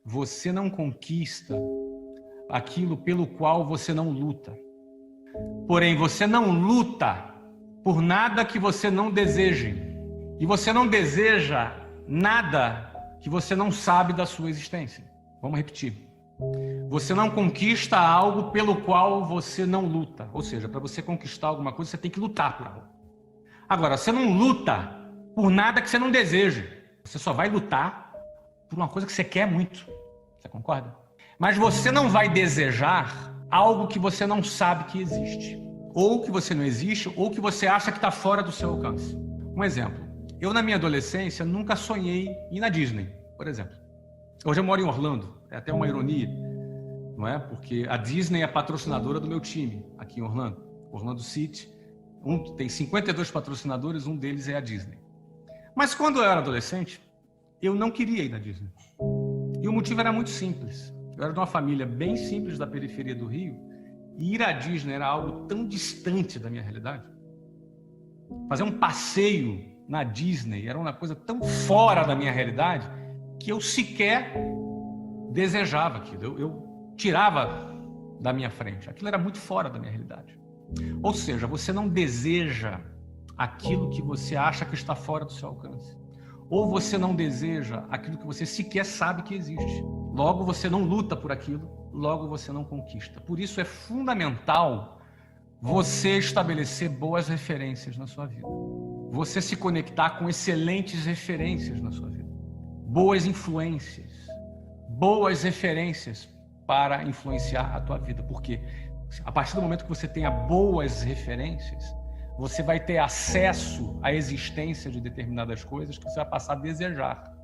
você não conquista aquilo pelo qual você não luta. Porém, você não luta por nada que você não deseje. E você não deseja nada que você não sabe da sua existência. Vamos repetir. Você não conquista algo pelo qual você não luta. Ou seja, para você conquistar alguma coisa, você tem que lutar por algo. Agora, você não luta por nada que você não deseja. Você só vai lutar por uma coisa que você quer muito. Você concorda? Mas você não vai desejar algo que você não sabe que existe. Ou que você não existe, ou que você acha que está fora do seu alcance. Um exemplo. Eu, na minha adolescência, nunca sonhei ir na Disney, por exemplo. Hoje eu moro em Orlando. É até uma ironia, não é? Porque a Disney é a patrocinadora do meu time aqui em Orlando. Orlando City. Tem 52 patrocinadores, um deles é a Disney. Mas quando eu era adolescente, eu não queria ir na Disney. E o motivo era muito simples. Eu era de uma família bem simples da periferia do Rio, e ir à Disney era algo tão distante da minha realidade. Fazer um passeio na Disney era uma coisa tão fora da minha realidade que eu sequer desejava aquilo. Eu tirava da minha frente. Aquilo era muito fora da minha realidade. Ou seja, você não deseja aquilo que você acha que está fora do seu alcance. Ou você não deseja aquilo que você sequer sabe que existe. Logo, você não luta por aquilo, logo você não conquista. Por isso é fundamental você estabelecer boas referências na sua vida. Você se conectar com excelentes referências na sua vida. Boas influências, boas referências para influenciar a tua vida. Porque a partir do momento que você tenha boas referências, você vai ter acesso à existência de determinadas coisas que você vai passar a desejar.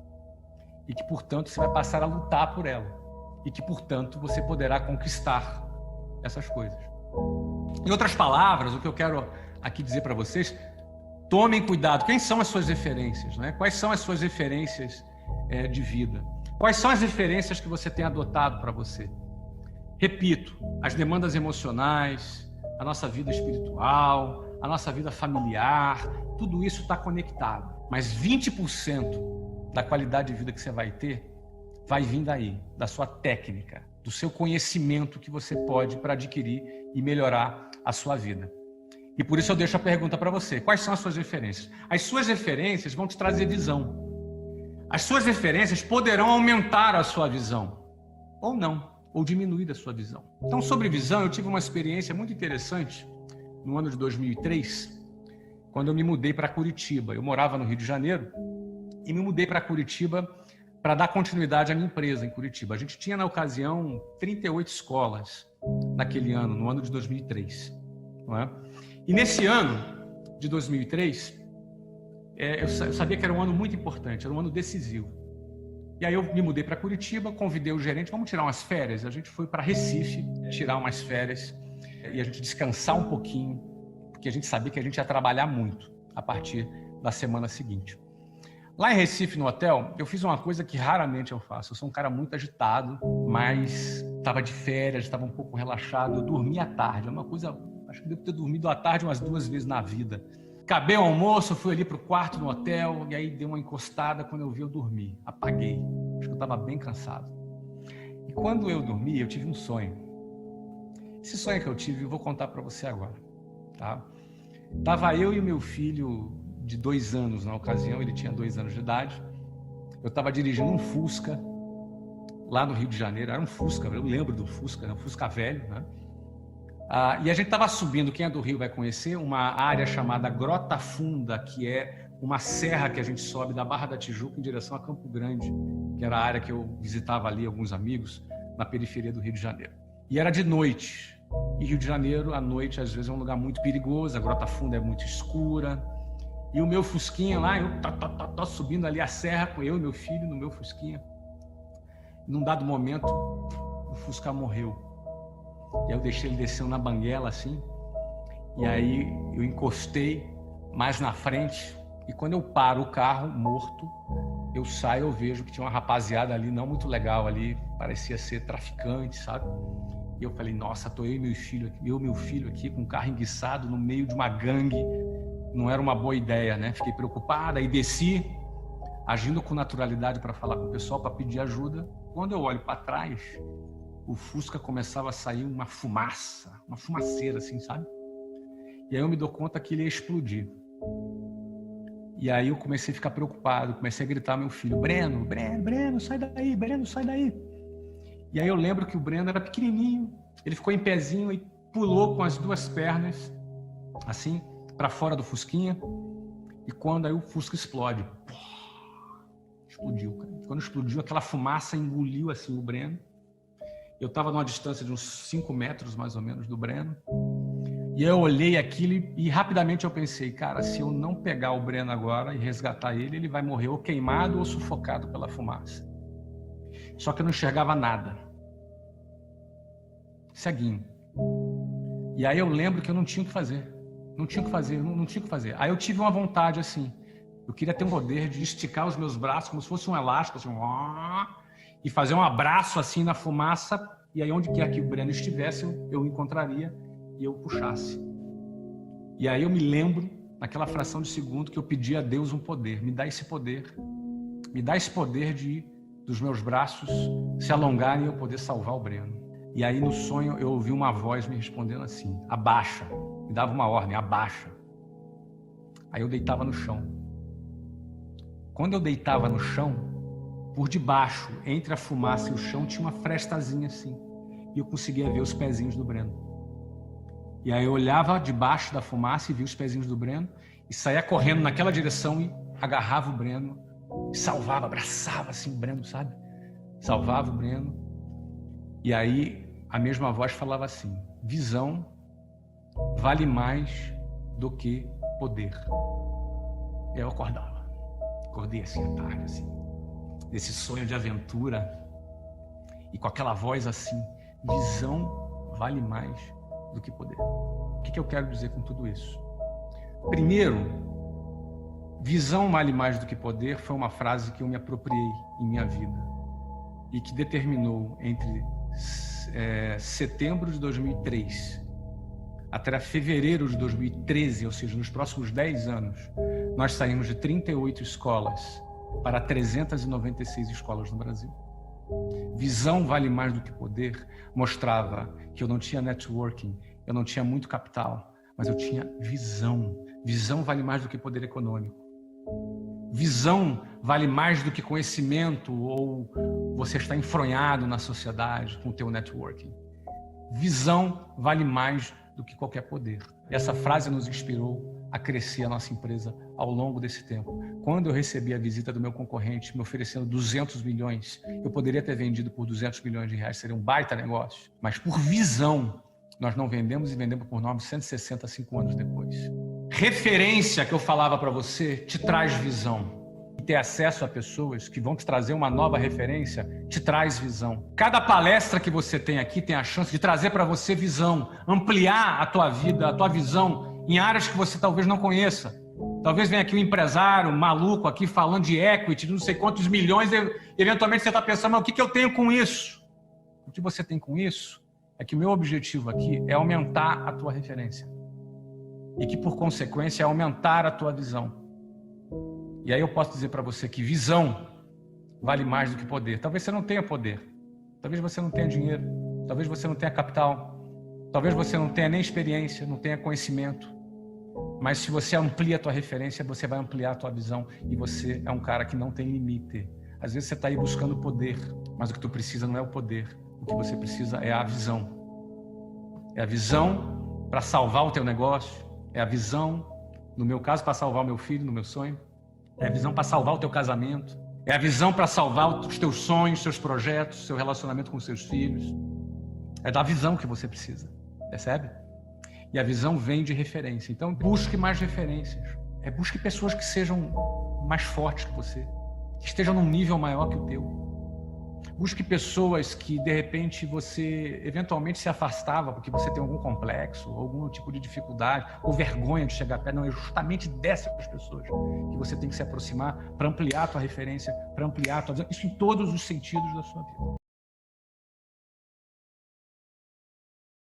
E que, portanto, você vai passar a lutar por ela. E que, portanto, você poderá conquistar essas coisas. Em outras palavras, o que eu quero aqui dizer para vocês, tomem cuidado. Quem são as suas referências, né? Quais são as suas referências de vida? Quais são as referências que você tem adotado para você? Repito, as demandas emocionais, a nossa vida espiritual, a nossa vida familiar, tudo isso está conectado. Mas 20% da qualidade de vida que você vai ter vai vir daí, da sua técnica, do seu conhecimento que você pode para adquirir e melhorar a sua vida. E por isso eu deixo a pergunta para você. Quais são as suas referências? As suas referências vão te trazer visão. As suas referências poderão aumentar a sua visão. Ou não, ou diminuir a sua visão. Então, sobre visão, eu tive uma experiência muito interessante no ano de 2003, quando eu me mudei para Curitiba. Eu morava no Rio de Janeiro e me mudei para Curitiba para dar continuidade à minha empresa em Curitiba. A gente tinha, na ocasião, 38 escolas naquele ano, no ano de 2003. Não é? E nesse ano de 2003, eu sabia que era um ano muito importante, era um ano decisivo. E aí eu me mudei para Curitiba, convidei o gerente, vamos tirar umas férias. A gente foi para Recife tirar umas férias e a gente descansar um pouquinho, porque a gente sabia que a gente ia trabalhar muito a partir da semana seguinte. Lá em Recife, no hotel, eu fiz uma coisa que raramente eu faço. Eu sou um cara muito agitado, mas estava de férias, estava um pouco relaxado. Eu dormi à tarde, é uma coisa... Acho que devo ter dormido à tarde umas 2 vezes na vida. Acabei o almoço, fui ali para o quarto no hotel, e aí dei uma encostada. Quando eu vi, eu dormi. Apaguei. Acho que eu estava bem cansado. E quando eu dormi, eu tive um sonho. Esse sonho que eu tive, eu vou contar para você agora. Tá? Tava eu e o meu filho de 2 anos na ocasião, ele tinha 2 anos de idade. Eu estava dirigindo um Fusca, lá no Rio de Janeiro. Era um Fusca, eu lembro do Fusca, um Fusca velho, né? E a gente estava subindo, quem é do Rio vai conhecer, uma área chamada Grota Funda, que é uma serra que a gente sobe da Barra da Tijuca em direção a Campo Grande, que era a área que eu visitava ali, alguns amigos, na periferia do Rio de Janeiro. E era de noite. E Rio de Janeiro, à noite, às vezes é um lugar muito perigoso, a Grota Funda é muito escura. E o meu Fusquinha lá, eu tô subindo ali a serra com eu e meu filho no meu Fusquinha. Num dado momento, o Fusca morreu. E aí eu deixei ele descer na banguela assim, e aí eu encostei mais na frente, e quando eu paro o carro morto, eu saio, eu vejo que tinha uma rapaziada ali não muito legal ali, parecia ser traficante, sabe? E eu falei, nossa, tô eu e meu filho aqui com o carro enguiçado no meio de uma gangue, não era uma boa ideia, né? Fiquei preocupada, aí desci, agindo com naturalidade para falar com o pessoal, para pedir ajuda. Quando eu olho para trás, o Fusca começava a sair uma fumaça, uma fumaceira assim, sabe? E aí eu me dou conta que ele ia explodir. E aí eu comecei a ficar preocupado, comecei a gritar ao meu filho, Breno, sai daí, Breno, sai daí. E aí eu lembro que o Breno era pequenininho, ele ficou em pezinho e pulou com as duas pernas, assim, para fora do Fusquinha. E quando aí o Fusca explode, explodiu, cara. Quando explodiu, aquela fumaça engoliu assim o Breno. Eu estava numa distância de uns 5 metros, mais ou menos, do Breno. E eu olhei aquilo e rapidamente eu pensei, cara, se eu não pegar o Breno agora e resgatar ele, ele vai morrer ou queimado ou sufocado pela fumaça. Só que eu não enxergava nada. Ceguinho. E aí eu lembro que eu não tinha o que fazer. Não tinha o que fazer. Aí eu tive uma vontade assim. Eu queria ter um poder de esticar os meus braços como se fosse um elástico, assim, e fazer um abraço assim na fumaça. E aí onde quer que o Breno estivesse, eu o encontraria e eu puxasse. E aí eu me lembro, naquela fração de segundo, que eu pedi a Deus um poder. Me dá esse poder. Me dá esse poder dos meus braços se alongarem e eu poder salvar o Breno. E aí no sonho eu ouvi uma voz me respondendo assim, abaixa. Me dava uma ordem, abaixa. Aí eu deitava no chão. Quando eu deitava no chão, por debaixo, entre a fumaça e o chão, tinha uma frestazinha assim. E eu conseguia ver os pezinhos do Breno. E aí eu olhava debaixo da fumaça e via os pezinhos do Breno e saía correndo naquela direção e agarrava o Breno e salvava, abraçava assim o Breno, sabe? Salvava o Breno. E aí a mesma voz falava assim, visão vale mais do que poder. E eu acordei assim à tarde, assim, desse sonho de aventura e com aquela voz assim, visão vale mais do que poder. O que eu quero dizer com tudo isso? Primeiro, visão vale mais do que poder foi uma frase que eu me apropriei em minha vida e que determinou entre setembro de 2003 até fevereiro de 2013, ou seja, nos próximos 10 anos, nós saímos de 38 escolas para 396 escolas no Brasil. Visão vale mais do que poder mostrava que eu não tinha networking, eu não tinha muito capital, mas eu tinha visão. Visão vale mais do que poder econômico. Visão vale mais do que conhecimento ou você está enfronhado na sociedade com o teu networking. Visão vale mais do que qualquer poder. E essa frase nos inspirou a crescer a nossa empresa ao longo desse tempo. Quando eu recebi a visita do meu concorrente me oferecendo 200 milhões, eu poderia ter vendido por 200 milhões de reais, seria um baita negócio. Mas por visão, nós não vendemos e vendemos por 965 anos depois. Referência que eu falava para você te traz visão. E ter acesso a pessoas que vão te trazer uma nova referência te traz visão. Cada palestra que você tem aqui tem a chance de trazer para você visão, ampliar a tua vida, a tua visão em áreas que você talvez não conheça. Talvez venha aqui um empresário maluco aqui falando de equity, de não sei quantos milhões, e eventualmente você está pensando, mas o que eu tenho com isso? O que você tem com isso é que o meu objetivo aqui é aumentar a tua referência. E que, por consequência, é aumentar a tua visão. E aí eu posso dizer para você que visão vale mais do que poder. Talvez você não tenha poder. Talvez você não tenha dinheiro. Talvez você não tenha capital. Talvez você não tenha nem experiência, não tenha conhecimento. Mas se você amplia a tua referência, você vai ampliar a tua visão. E você é um cara que não tem limite. Às vezes você está aí buscando poder, mas o que tu precisa não é o poder. O que você precisa é a visão. É a visão para salvar o teu negócio. É a visão, no meu caso, para salvar o meu filho, no meu sonho. É a visão para salvar o teu casamento. É a visão para salvar os teus sonhos, seus projetos, seu relacionamento com os seus filhos. É da visão que você precisa. Percebe? E a visão vem de referência. Então, busque mais referências. Busque pessoas que sejam mais fortes que você, que estejam num nível maior que o teu. Busque pessoas que, de repente, você eventualmente se afastava porque você tem algum complexo, algum tipo de dificuldade ou vergonha de chegar perto. Não, é justamente dessas pessoas que você tem que se aproximar para ampliar a tua referência, para ampliar a tua visão. Isso em todos os sentidos da sua vida.